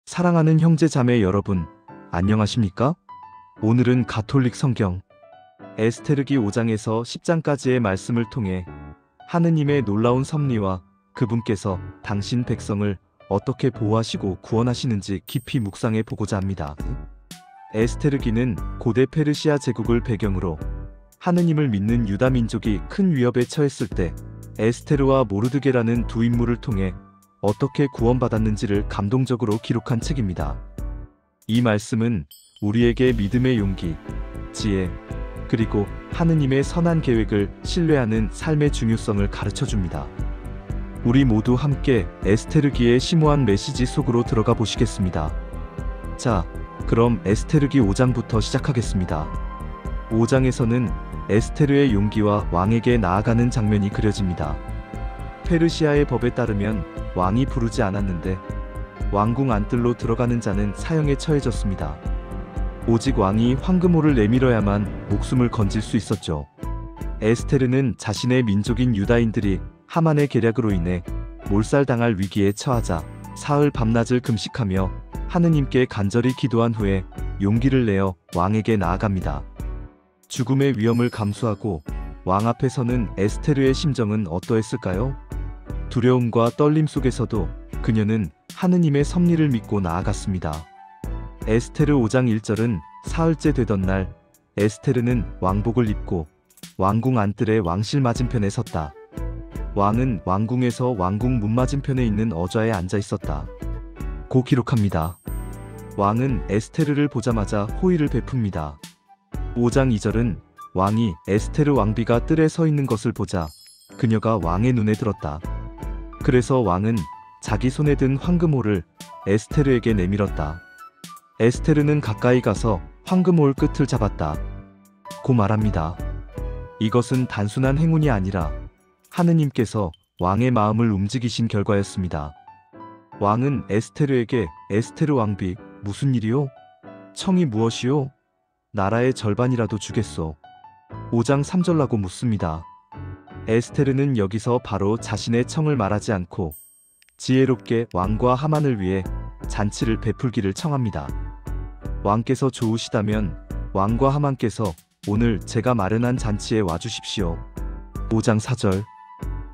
사랑하는 형제 자매 여러분, 안녕하십니까? 오늘은 가톨릭 성경 에스테르기 5장에서 10장까지의 말씀을 통해 하느님의 놀라운 섭리와 그분께서 당신 백성을 어떻게 보호하시고 구원하시는지 깊이 묵상해 보고자 합니다. 에스테르기는 고대 페르시아 제국을 배경으로 하느님을 믿는 유다 민족이 큰 위협에 처했을 때 에스테르와 모르드게라는 두 인물을 통해 어떻게 구원받았는지를 감동적으로 기록한 책입니다. 이 말씀은 우리에게 믿음의 용기, 지혜, 그리고 하느님의 선한 계획을 신뢰하는 삶의 중요성을 가르쳐줍니다. 우리 모두 함께 에스테르기의 심오한 메시지 속으로 들어가 보시겠습니다. 자, 그럼 에스테르기 5장부터 시작하겠습니다. 5장에서는 에스테르의 용기와 왕에게 나아가는 장면이 그려집니다. 페르시아의 법에 따르면 왕이 부르지 않았는데 왕궁 안뜰로 들어가는 자는 사형에 처해졌습니다. 오직 왕이 황금호를 내밀어야만 목숨을 건질 수 있었죠. 에스테르는 자신의 민족인 유다인들이 하만의 계략으로 인해 몰살당할 위기에 처하자 사흘 밤낮을 금식하며 하느님께 간절히 기도한 후에 용기를 내어 왕에게 나아갑니다. 죽음의 위험을 감수하고 왕 앞에 서는 에스테르의 심정은 어떠했을까요? 두려움과 떨림 속에서도 그녀는 하느님의 섭리를 믿고 나아갔습니다. 에스테르 5장 1절은 사흘째 되던 날 에스테르는 왕복을 입고 왕궁 안뜰의 왕실 맞은편에 섰다. 왕은 왕궁에서 왕궁 문 맞은편에 있는 어좌에 앉아 있었다. 고 기록합니다. 왕은 에스테르를 보자마자 호의를 베풉니다. 5장 2절은 왕이 에스테르 왕비가 뜰에 서 있는 것을 보자 그녀가 왕의 눈에 들었다. 그래서 왕은 자기 손에 든 황금호를 에스테르에게 내밀었다. 에스테르는 가까이 가서 황금호의 끝을 잡았다. 고 말합니다. 이것은 단순한 행운이 아니라 하느님께서 왕의 마음을 움직이신 결과였습니다. 왕은 에스테르에게 에스테르 왕비, 무슨 일이요? 청이 무엇이요? 나라의 절반이라도 주겠소. 5장 3절라고 묻습니다. 에스테르는 여기서 바로 자신의 청을 말하지 않고 지혜롭게 왕과 하만을 위해 잔치를 베풀기를 청합니다. 왕께서 좋으시다면 왕과 하만께서 오늘 제가 마련한 잔치에 와주십시오. 5장 4절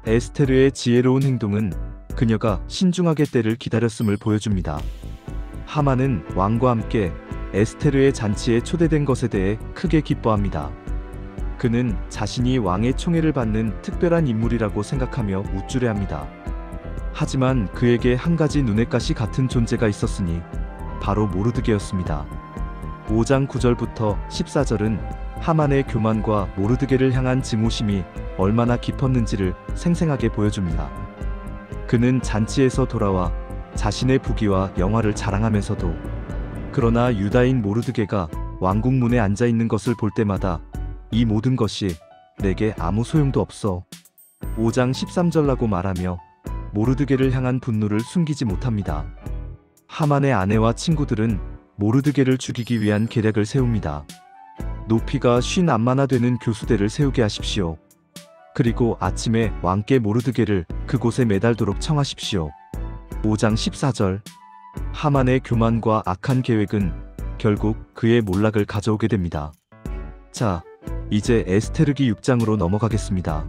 에스테르의 지혜로운 행동은 그녀가 신중하게 때를 기다렸음을 보여줍니다. 하만은 왕과 함께 에스테르의 잔치에 초대된 것에 대해 크게 기뻐합니다. 그는 자신이 왕의 총애를 받는 특별한 인물이라고 생각하며 우쭐해합니다. 하지만 그에게 한 가지 눈엣 가시 같은 존재가 있었으니 바로 모르드게였습니다. 5장 9절부터 14절은 하만의 교만과 모르드게를 향한 증오심이 얼마나 깊었는지를 생생하게 보여줍니다. 그는 잔치에서 돌아와 자신의 부귀와 영화를 자랑하면서도 그러나 유다인 모르드게가 왕궁 문에 앉아 있는 것을 볼 때마다 이 모든 것이 내게 아무 소용도 없어. 5장 13절라고 말하며 모르드게를 향한 분노를 숨기지 못합니다. 하만의 아내와 친구들은 모르드게를 죽이기 위한 계략을 세웁니다. 높이가 50안마나 되는 교수대를 세우게 하십시오. 그리고 아침에 왕께 모르드게를 그곳에 매달도록 청하십시오. 5장 14절 하만의 교만과 악한 계획은 결국 그의 몰락을 가져오게 됩니다. 자, 이제 에스테르기 6장으로 넘어가겠습니다.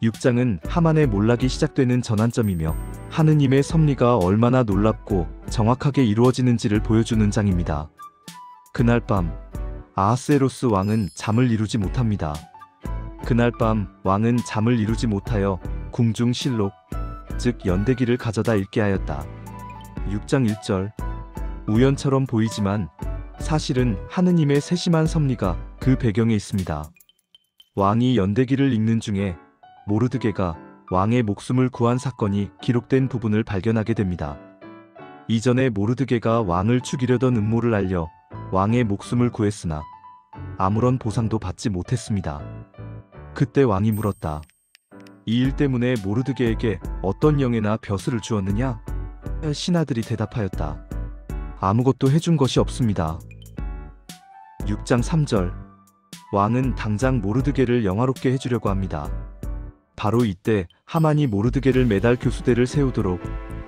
6장은 하만의 몰락이 시작되는 전환점이며 하느님의 섭리가 얼마나 놀랍고 정확하게 이루어지는지를 보여주는 장입니다. 그날 밤 아하스에로스 왕은 잠을 이루지 못합니다. 그날 밤 왕은 잠을 이루지 못하여 궁중 실록, 즉 연대기를 가져다 읽게 하였다. 6장 1절 우연처럼 보이지만 사실은 하느님의 세심한 섭리가 그 배경에 있습니다. 왕이 연대기를 읽는 중에 모르드게가 왕의 목숨을 구한 사건이 기록된 부분을 발견하게 됩니다. 이전에 모르드게가 왕을 죽이려던 음모를 알려 왕의 목숨을 구했으나 아무런 보상도 받지 못했습니다. 그때 왕이 물었다. 이 일 때문에 모르드게에게 어떤 영예나 벼슬을 주었느냐? 신하들이 대답하였다. 아무것도 해준 것이 없습니다. 6장 3절 왕은 당장 모르드게를 영화롭게 해주려고 합니다. 바로 이때 하만이 모르드게를 매달 교수대를 세우도록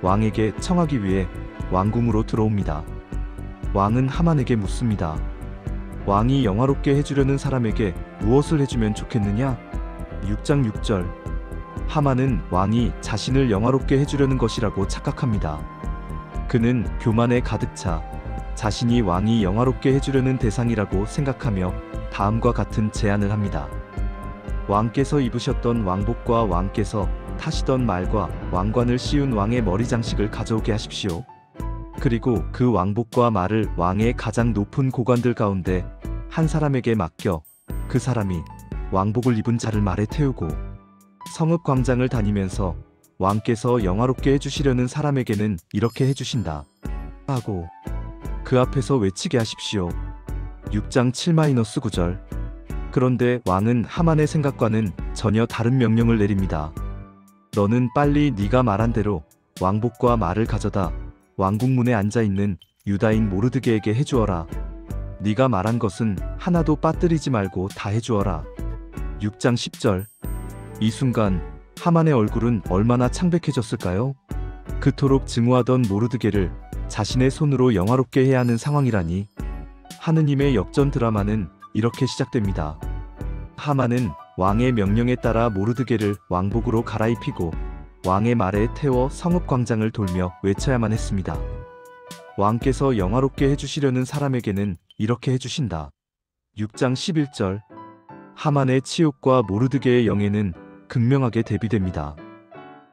왕에게 청하기 위해 왕궁으로 들어옵니다. 왕은 하만에게 묻습니다. 왕이 영화롭게 해주려는 사람에게 무엇을 해주면 좋겠느냐? 6장 6절. 하만은 왕이 자신을 영화롭게 해주려는 것이라고 착각합니다. 그는 교만에 가득 차 자신이 왕이 영화롭게 해주려는 대상이라고 생각하며 다음과 같은 제안을 합니다. 왕께서 입으셨던 왕복과 왕께서 타시던 말과 왕관을 씌운 왕의 머리 장식을 가져오게 하십시오. 그리고 그 왕복과 말을 왕의 가장 높은 고관들 가운데 한 사람에게 맡겨 그 사람이 왕복을 입은 자를 말에 태우고 성읍 광장을 다니면서 왕께서 영화롭게 해주시려는 사람에게는 이렇게 해주신다 하고 그 앞에서 외치게 하십시오. 6장 7-9절. 그런데 왕은 하만의 생각과는 전혀 다른 명령을 내립니다. 너는 빨리 네가 말한 대로 왕복과 말을 가져다 왕궁문에 앉아있는 유다인 모르드게에게 해주어라. 네가 말한 것은 하나도 빠뜨리지 말고 다 해주어라. 6장 10절. 이 순간 하만의 얼굴은 얼마나 창백해졌을까요? 그토록 증오하던 모르드게를 자신의 손으로 영화롭게 해야 하는 상황이라니. 하느님의 역전 드라마는 이렇게 시작됩니다. 하만은 왕의 명령에 따라 모르드게를 왕복으로 갈아입히고 왕의 말에 태워 성읍 광장을 돌며 외쳐야만 했습니다. 왕께서 영화롭게 해주시려는 사람에게는 이렇게 해주신다. 6장 11절. 하만의 치욕과 모르드게의 영예는 극명하게 대비됩니다.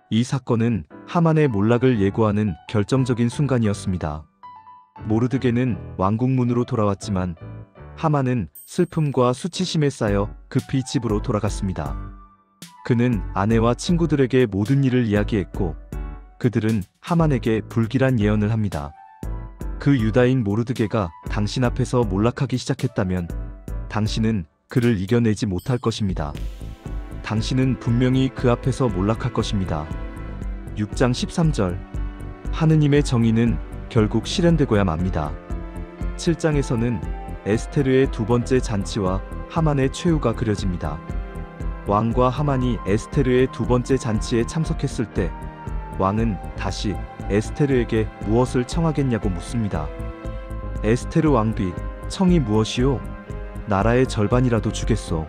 이 사건은 하만의 몰락을 예고하는 결정적인 순간이었습니다. 모르드게는 왕궁문으로 돌아왔지만 하만은 슬픔과 수치심에 쌓여 급히 집으로 돌아갔습니다. 그는 아내와 친구들에게 모든 일을 이야기했고 그들은 하만에게 불길한 예언을 합니다. 그 유다인 모르드게가 당신 앞에서 몰락하기 시작했다면 당신은 그를 이겨내지 못할 것입니다. 당신은 분명히 그 앞에서 몰락할 것입니다. 6장 13절. 하느님의 정의는 결국 실현되고야 맙니다. 7장에서는 에스테르의 두 번째 잔치와 하만의 최후가 그려집니다. 왕과 하만이 에스테르의 두 번째 잔치에 참석했을 때 왕은 다시 에스테르에게 무엇을 청하겠냐고 묻습니다. 에스테르 왕비, 청이 무엇이요? 나라의 절반이라도 주겠소.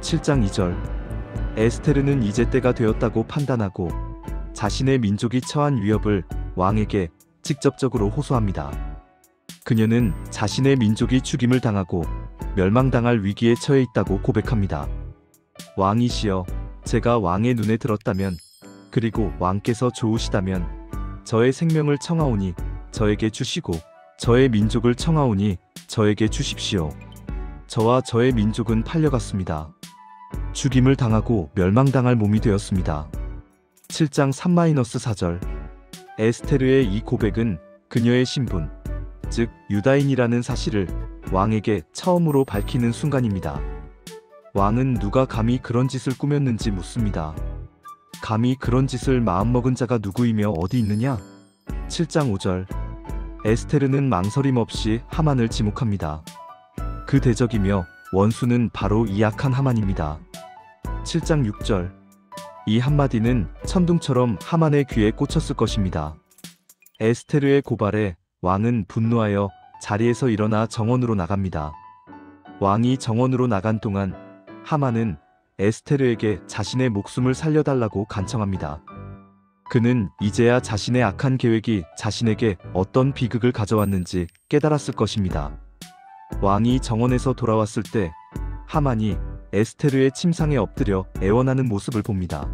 7장 2절. 에스테르는 이제 때가 되었다고 판단하고 자신의 민족이 처한 위협을 왕에게 직접적으로 호소합니다. 그녀는 자신의 민족이 죽임을 당하고 멸망당할 위기에 처해 있다고 고백합니다. 왕이시여, 제가 왕의 눈에 들었다면 그리고 왕께서 좋으시다면 저의 생명을 청하오니 저에게 주시고 저의 민족을 청하오니 저에게 주십시오. 저와 저의 민족은 팔려갔습니다. 죽임을 당하고 멸망당할 몸이 되었습니다. 7장 3-4절. 에스테르의 이 고백은 그녀의 신분, 즉 유다인이라는 사실을 왕에게 처음으로 밝히는 순간입니다. 왕은 누가 감히 그런 짓을 꾸몄는지 묻습니다. 감히 그런 짓을 마음먹은 자가 누구이며 어디 있느냐? 7장 5절. 에스테르는 망설임 없이 하만을 지목합니다. 그 대적이며 원수는 바로 이 악한 하만입니다. 7장 6절. 이 한마디는 천둥처럼 하만의 귀에 꽂혔을 것입니다. 에스테르의 고발에 왕은 분노하여 자리에서 일어나 정원으로 나갑니다. 왕이 정원으로 나간 동안 하만은 에스테르에게 자신의 목숨을 살려달라고 간청합니다. 그는 이제야 자신의 악한 계획이 자신에게 어떤 비극을 가져왔는지 깨달았을 것입니다. 왕이 정원에서 돌아왔을 때 하만이 에스테르의 침상에 엎드려 애원하는 모습을 봅니다.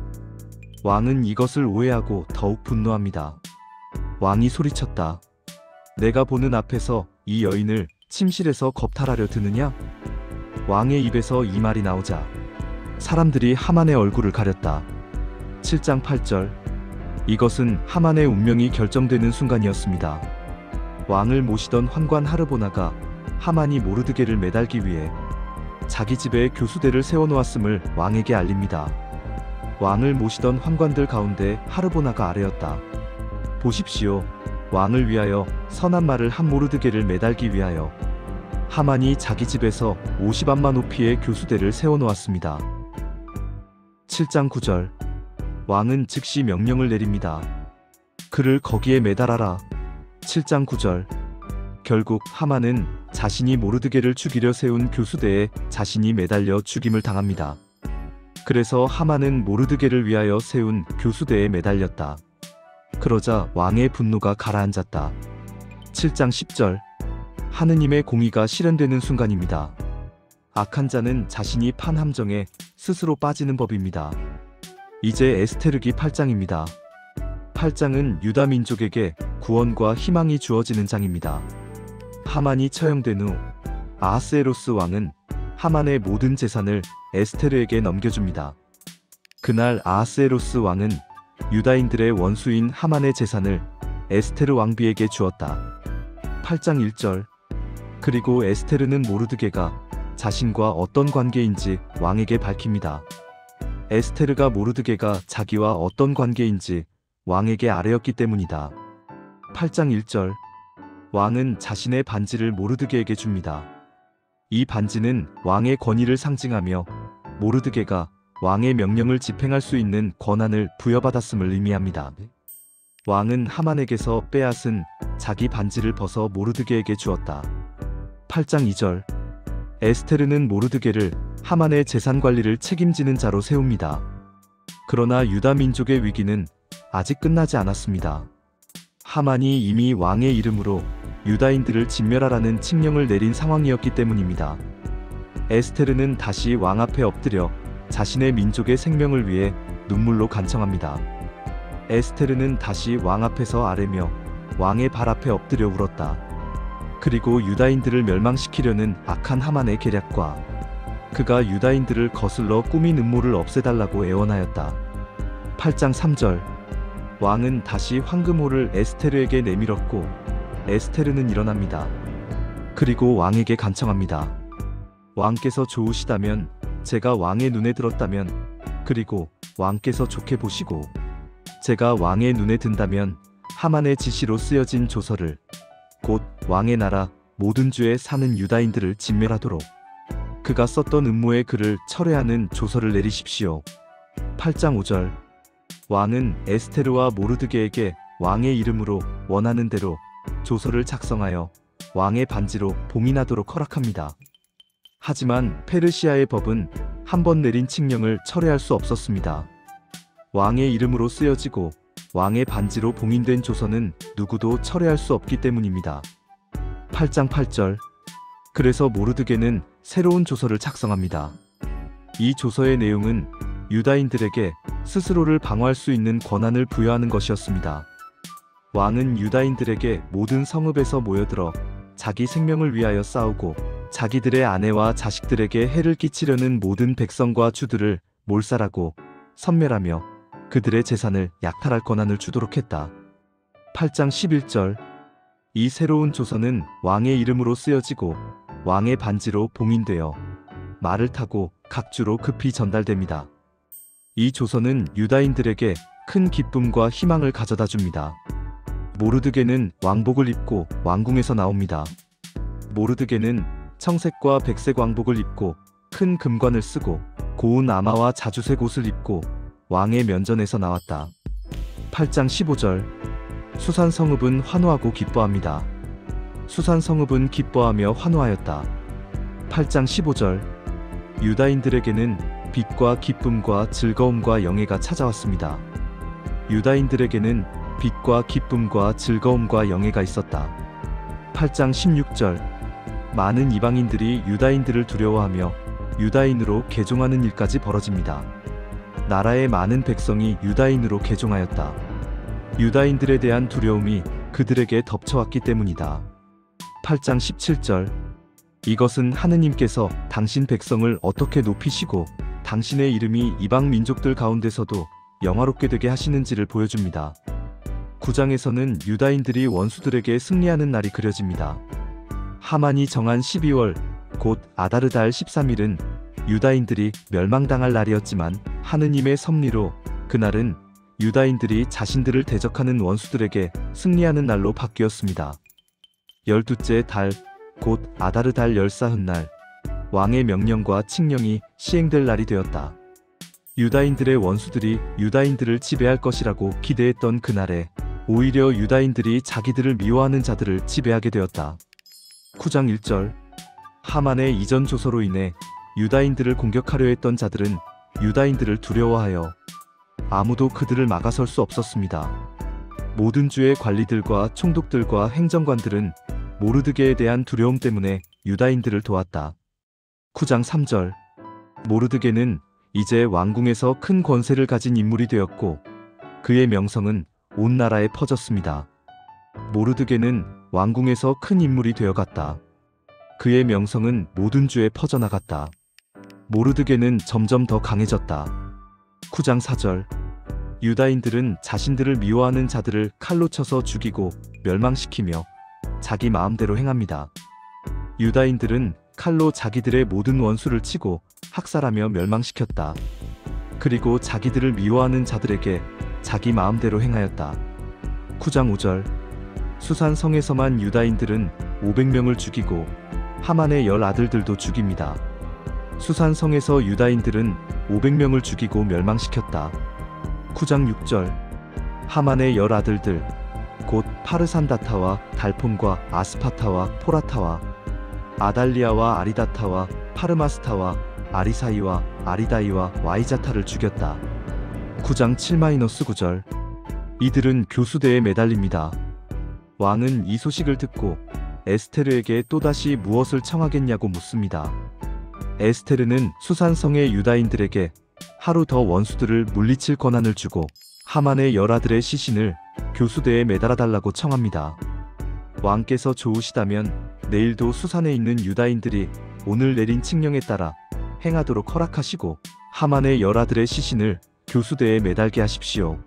왕은 이것을 오해하고 더욱 분노합니다. 왕이 소리쳤다. 내가 보는 앞에서 이 여인을 침실에서 겁탈하려 드느냐? 왕의 입에서 이 말이 나오자 사람들이 하만의 얼굴을 가렸다. 7장 8절. 이것은 하만의 운명이 결정되는 순간이었습니다. 왕을 모시던 환관 하르보나가 하만이 모르드게를 매달기 위해 자기 집에 교수대를 세워놓았음을 왕에게 알립니다. 왕을 모시던 환관들 가운데 하르보나가 아래였다. 보십시오. 왕을 위하여 선한 말을 한 모르드게를 매달기 위하여 하만이 자기 집에서 50암마 높이의 교수대를 세워놓았습니다. 7장 9절. 왕은 즉시 명령을 내립니다. 그를 거기에 매달아라. 7장 9절. 결국 하만은 자신이 모르드게를 죽이려 세운 교수대에 자신이 매달려 죽임을 당합니다. 그래서 하만은 모르드게를 위하여 세운 교수대에 매달렸다. 그러자 왕의 분노가 가라앉았다. 7장 10절. 하느님의 공의가 실현되는 순간입니다. 악한 자는 자신이 판 함정에 스스로 빠지는 법입니다. 이제 에스테르기 8장입니다. 8장은 유다 민족에게 구원과 희망이 주어지는 장입니다. 하만이 처형된 후 아하스에로스 왕은 하만의 모든 재산을 에스테르에게 넘겨줍니다. 그날 아하스에로스 왕은 유다인들의 원수인 하만의 재산을 에스테르 왕비에게 주었다. 8장 1절. 그리고 에스테르는 모르드게가 자신과 어떤 관계인지 왕에게 밝힙니다. 에스테르가 모르드게가 자기와 어떤 관계인지 왕에게 아뢰었기 때문이다. 8장 1절. 왕은 자신의 반지를 모르드게에게 줍니다. 이 반지는 왕의 권위를 상징하며 모르드게가 왕의 명령을 집행할 수 있는 권한을 부여받았음을 의미합니다. 왕은 하만에게서 빼앗은 자기 반지를 벗어 모르드게에게 주었다. 8장 2절. 에스테르는 모르드게를 하만의 재산 관리를 책임지는 자로 세웁니다. 그러나 유다 민족의 위기는 아직 끝나지 않았습니다. 하만이 이미 왕의 이름으로 유다인들을 진멸하라는 칙령을 내린 상황이었기 때문입니다. 에스테르는 다시 왕 앞에 엎드려 자신의 민족의 생명을 위해 눈물로 간청합니다. 에스테르는 다시 왕 앞에서 아뢰며 왕의 발 앞에 엎드려 울었다. 그리고 유다인들을 멸망시키려는 악한 하만의 계략과 그가 유다인들을 거슬러 꾸민 음모를 없애달라고 애원하였다. 8장 3절. 왕은 다시 황금호를 에스테르에게 내밀었고 에스테르는 일어납니다. 그리고 왕에게 간청합니다. 왕께서 좋으시다면, 제가 왕의 눈에 들었다면, 그리고 왕께서 좋게 보시고 제가 왕의 눈에 든다면 하만의 지시로 쓰여진 조서를, 곧 왕의 나라 모든 주에 사는 유다인들을 진멸하도록 그가 썼던 음모의 글을 철회하는 조서를 내리십시오. 8장 5절. 왕은 에스테르와 모르드게에게 왕의 이름으로 원하는 대로 조서를 작성하여 왕의 반지로 봉인하도록 허락합니다. 하지만 페르시아의 법은 한 번 내린 칙령을 철회할 수 없었습니다. 왕의 이름으로 쓰여지고 왕의 반지로 봉인된 조서는 누구도 철회할 수 없기 때문입니다. 8장 8절. 그래서 모르드게는 새로운 조서를 작성합니다. 이 조서의 내용은 유다인들에게 스스로를 방어할 수 있는 권한을 부여하는 것이었습니다. 왕은 유다인들에게 모든 성읍에서 모여들어 자기 생명을 위하여 싸우고 자기들의 아내와 자식들에게 해를 끼치려는 모든 백성과 주들을 몰살하고 섬멸하며 그들의 재산을 약탈할 권한을 주도록 했다. 8장 11절. 이 새로운 조서는 왕의 이름으로 쓰여지고 왕의 반지로 봉인되어 말을 타고 각 주로 급히 전달됩니다. 이 조서는 유다인들에게 큰 기쁨과 희망을 가져다 줍니다. 모르드게는 왕복을 입고 왕궁에서 나옵니다. 모르드게는 청색과 백색 왕복을 입고 큰 금관을 쓰고 고운 아마와 자주색 옷을 입고 왕의 면전에서 나왔다. 8장 15절. 수산 성읍은 환호하고 기뻐합니다. 수산 성읍은 기뻐하며 환호하였다. 8장 15절. 유다인들에게는 빛과 기쁨과 즐거움과 영예가 찾아왔습니다. 유다인들에게는 빛과 기쁨과 즐거움과 영예가 있었다. 8장 16절. 많은 이방인들이 유다인들을 두려워하며 유다인으로 개종하는 일까지 벌어집니다. 나라의 많은 백성이 유다인으로 개종하였다. 유다인들에 대한 두려움이 그들에게 덮쳐왔기 때문이다. 8장 17절. 이것은 하느님께서 당신 백성을 어떻게 높이시고 당신의 이름이 이방 민족들 가운데서도 영화롭게 되게 하시는지를 보여줍니다. 9장에서는 유다인들이 원수들에게 승리하는 날이 그려집니다. 하만이 정한 12월, 곧 아다르달 13일은 유다인들이 멸망당할 날이었지만 하느님의 섭리로 그날은 유다인들이 자신들을 대적하는 원수들에게 승리하는 날로 바뀌었습니다. 12째 달, 곧 아다르달 14흔날, 왕의 명령과 칙령이 시행될 날이 되었다. 유다인들의 원수들이 유다인들을 지배할 것이라고 기대했던 그날에 오히려 유다인들이 자기들을 미워하는 자들을 지배하게 되었다. 9장 1절. 하만의 이전 조서로 인해 유다인들을 공격하려 했던 자들은 유다인들을 두려워하여 아무도 그들을 막아설 수 없었습니다. 모든 주의 관리들과 총독들과 행정관들은 모르드게에 대한 두려움 때문에 유다인들을 도왔다. 9장 3절. 모르드게는 이제 왕궁에서 큰 권세를 가진 인물이 되었고 그의 명성은 온 나라에 퍼졌습니다. 모르드게는 왕궁에서 큰 인물이 되어갔다. 그의 명성은 모든 주에 퍼져나갔다. 모르드게는 점점 더 강해졌다. 9장 4절. 유다인들은 자신들을 미워하는 자들을 칼로 쳐서 죽이고 멸망시키며 자기 마음대로 행합니다. 유다인들은 칼로 자기들의 모든 원수를 치고 학살하며 멸망시켰다. 그리고 자기들을 미워하는 자들에게 자기 마음대로 행하였다. 9장 5절. 수산성에서만 유다인들은 500명을 죽이고 하만의 10아들들도 죽입니다. 수산성에서 유다인들은 500명을 죽이고 멸망시켰다. 9장 6절. 하만의 10아들들 곧 파르산다타와 달폰과 아스파타와 포라타와 아달리아와 아리다타와 파르마스타와 아리사이와 아리다이와 와이자타를 죽였다. 9장 7-9절. 이들은 교수대에 매달립니다. 왕은 이 소식을 듣고 에스테르에게 또다시 무엇을 청하겠냐고 묻습니다. 에스테르는 수산성의 유다인들에게 하루 더 원수들을 물리칠 권한을 주고 하만의 10아들의 시신을 교수대에 매달아 달라고 청합니다. 왕께서 좋으시다면 내일도 수산에 있는 유다인들이 오늘 내린 칙령에 따라 행하도록 허락하시고 하만의 10아들의 시신을 교수대에 매달게 하십시오.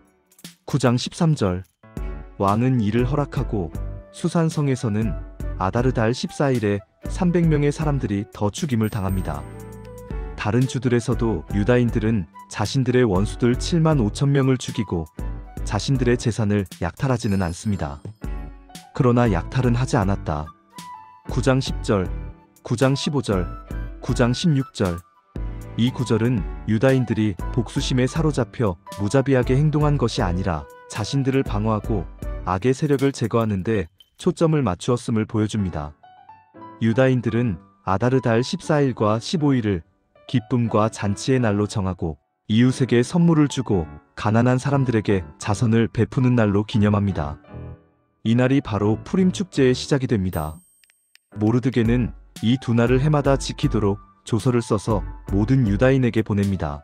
9장 13절. 왕은 이를 허락하고 수산성에서는 아다르달 14일에 300명의 사람들이 더 죽임을 당합니다. 다른 주들에서도 유다인들은 자신들의 원수들 75,000명을 죽이고 자신들의 재산을 약탈하지는 않습니다. 그러나 약탈은 하지 않았다. 9장 10절, 9장 15절, 9장 16절. 이 구절은 유다인들이 복수심에 사로잡혀 무자비하게 행동한 것이 아니라 자신들을 방어하고 악의 세력을 제거하는 데 초점을 맞추었음을 보여줍니다. 유다인들은 아다르달 14일과 15일을 기쁨과 잔치의 날로 정하고 이웃에게 선물을 주고 가난한 사람들에게 자선을 베푸는 날로 기념합니다. 이날이 바로 푸림 축제의 시작이 됩니다. 모르드게는 이 두 날을 해마다 지키도록 조서를 써서 모든 유다인에게 보냅니다.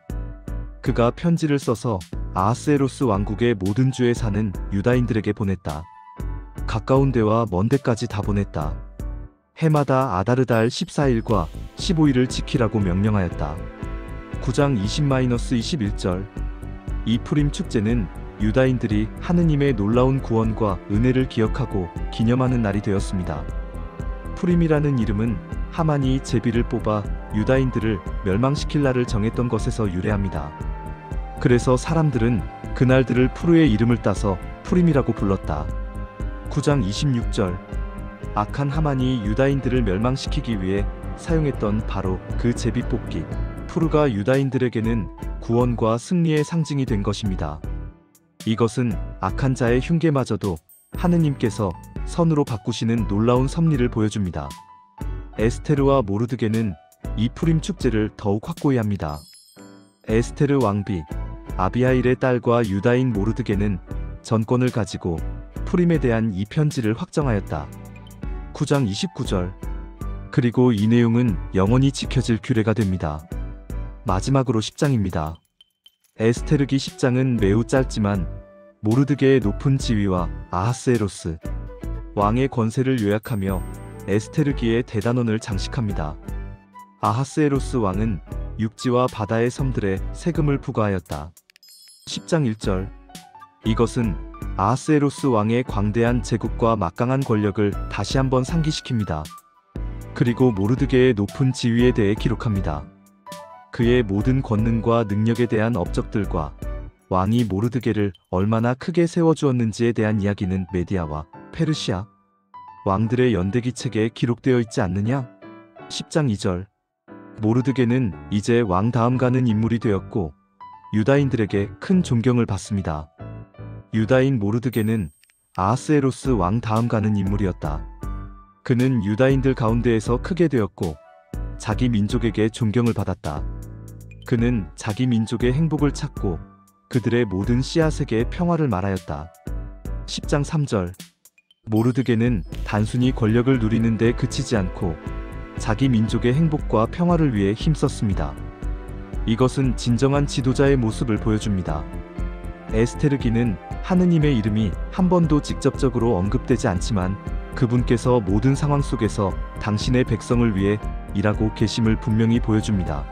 그가 편지를 써서 아하스에로스 왕국의 모든 주에 사는 유다인들에게 보냈다. 가까운 데와 먼 데까지 다 보냈다. 해마다 아다르달 14일과 15일을 지키라고 명령하였다. 9장 20-21절. 이 푸림 축제는 유다인들이 하느님의 놀라운 구원과 은혜를 기억하고 기념하는 날이 되었습니다. 푸림이라는 이름은 하만이 제비를 뽑아 유다인들을 멸망시킬 날을 정했던 것에서 유래합니다. 그래서 사람들은 그날들을 푸르의 이름을 따서 푸림이라고 불렀다. 9장 26절. 악한 하만이 유다인들을 멸망시키기 위해 사용했던 바로 그 제비 뽑기 푸르가 유다인들에게는 구원과 승리의 상징이 된 것입니다. 이것은 악한 자의 흉계마저도 하느님께서 선으로 바꾸시는 놀라운 섭리를 보여줍니다. 에스테르와 모르드게는 이 푸림 축제를 더욱 확고히 합니다. 에스테르 왕비 아비하일의 딸과 유다인 모르드게는 전권을 가지고 푸림에 대한 이 편지를 확정하였다. 9장 29절. 그리고 이 내용은 영원히 지켜질 규례가 됩니다. 마지막으로 10장입니다. 에스테르기 10장은 매우 짧지만 모르드게의 높은 지위와 아하스에로스 왕의 권세를 요약하며 에스테르기의 대단원을 장식합니다. 아하스에로스 왕은 육지와 바다의 섬들에 세금을 부과하였다. 10장 1절. 이것은 아하스에로스 왕의 광대한 제국과 막강한 권력을 다시 한번 상기시킵니다. 그리고 모르드게의 높은 지위에 대해 기록합니다. 그의 모든 권능과 능력에 대한 업적들과 왕이 모르드게를 얼마나 크게 세워주었는지에 대한 이야기는 메디아와 페르시아 왕들의 연대기 책에 기록되어 있지 않느냐? 10장 2절. 모르드게는 이제 왕 다음 가는 인물이 되었고 유다인들에게 큰 존경을 받습니다. 유다인 모르드게는 아하스에로스 왕 다음 가는 인물이었다. 그는 유다인들 가운데에서 크게 되었고 자기 민족에게 존경을 받았다. 그는 자기 민족의 행복을 찾고 그들의 모든 씨앗에게 평화를 말하였다. 10장 3절. 모르드게는 단순히 권력을 누리는 데 그치지 않고 자기 민족의 행복과 평화를 위해 힘썼습니다. 이것은 진정한 지도자의 모습을 보여줍니다. 에스테르기는 하느님의 이름이 한 번도 직접적으로 언급되지 않지만 그분께서 모든 상황 속에서 당신의 백성을 위해 일하고 계심을 분명히 보여줍니다.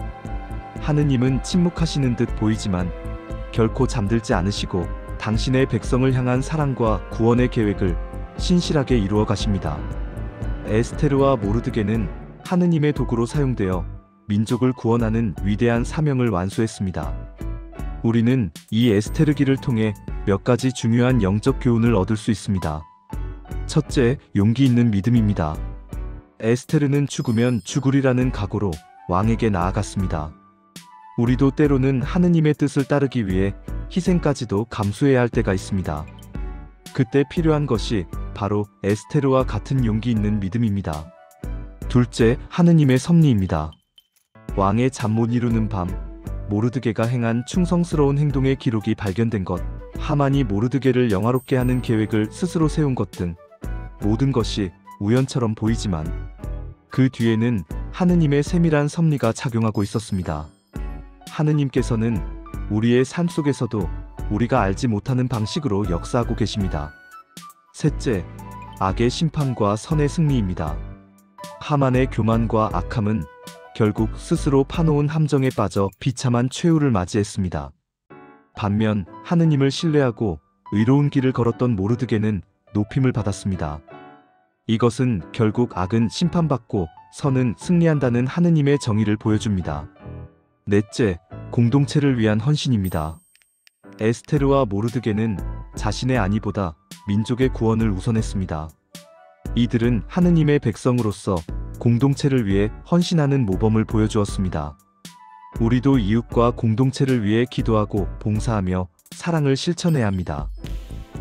하느님은 침묵하시는 듯 보이지만 결코 잠들지 않으시고 당신의 백성을 향한 사랑과 구원의 계획을 신실하게 이루어 가십니다. 에스테르와 모르드게는 하느님의 도구로 사용되어 민족을 구원하는 위대한 사명을 완수했습니다. 우리는 이 에스테르기를 통해 몇 가지 중요한 영적 교훈을 얻을 수 있습니다. 첫째, 용기 있는 믿음입니다. 에스테르는 죽으면 죽으리라는 각오로 왕에게 나아갔습니다. 우리도 때로는 하느님의 뜻을 따르기 위해 희생까지도 감수해야 할 때가 있습니다. 그때 필요한 것이 바로 에스테르와 같은 용기 있는 믿음입니다. 둘째, 하느님의 섭리입니다. 왕의 잠 못 이루는 밤, 모르드게가 행한 충성스러운 행동의 기록이 발견된 것, 하만이 모르드게를 영화롭게 하는 계획을 스스로 세운 것 등 모든 것이 우연처럼 보이지만 그 뒤에는 하느님의 세밀한 섭리가 작용하고 있었습니다. 하느님께서는 우리의 삶 속에서도 우리가 알지 못하는 방식으로 역사하고 계십니다. 셋째, 악의 심판과 선의 승리입니다. 하만의 교만과 악함은 결국 스스로 파놓은 함정에 빠져 비참한 최후를 맞이했습니다. 반면 하느님을 신뢰하고 의로운 길을 걸었던 모르드게는 높임을 받았습니다. 이것은 결국 악은 심판받고 선은 승리한다는 하느님의 정의를 보여줍니다. 넷째, 공동체를 위한 헌신입니다. 에스테르와 모르드게는 자신의 안위보다 민족의 구원을 우선했습니다. 이들은 하느님의 백성으로서 공동체를 위해 헌신하는 모범을 보여주었습니다. 우리도 이웃과 공동체를 위해 기도하고 봉사하며 사랑을 실천해야 합니다.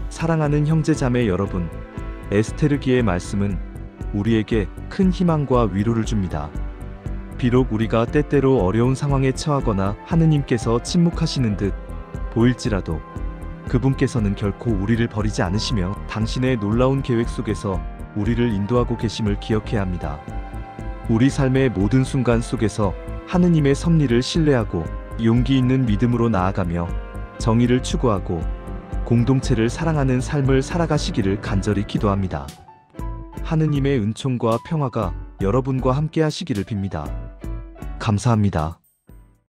사랑하는 형제자매 여러분, 에스테르기의 말씀은 우리에게 큰 희망과 위로를 줍니다. 비록 우리가 때때로 어려운 상황에 처하거나 하느님께서 침묵하시는 듯 보일지라도 그분께서는 결코 우리를 버리지 않으시며 당신의 놀라운 계획 속에서 우리를 인도하고 계심을 기억해야 합니다. 우리 삶의 모든 순간 속에서 하느님의 섭리를 신뢰하고 용기 있는 믿음으로 나아가며 정의를 추구하고 공동체를 사랑하는 삶을 살아가시기를 간절히 기도합니다. 하느님의 은총과 평화가 여러분과 함께 하시기를 빕니다. 감사합니다.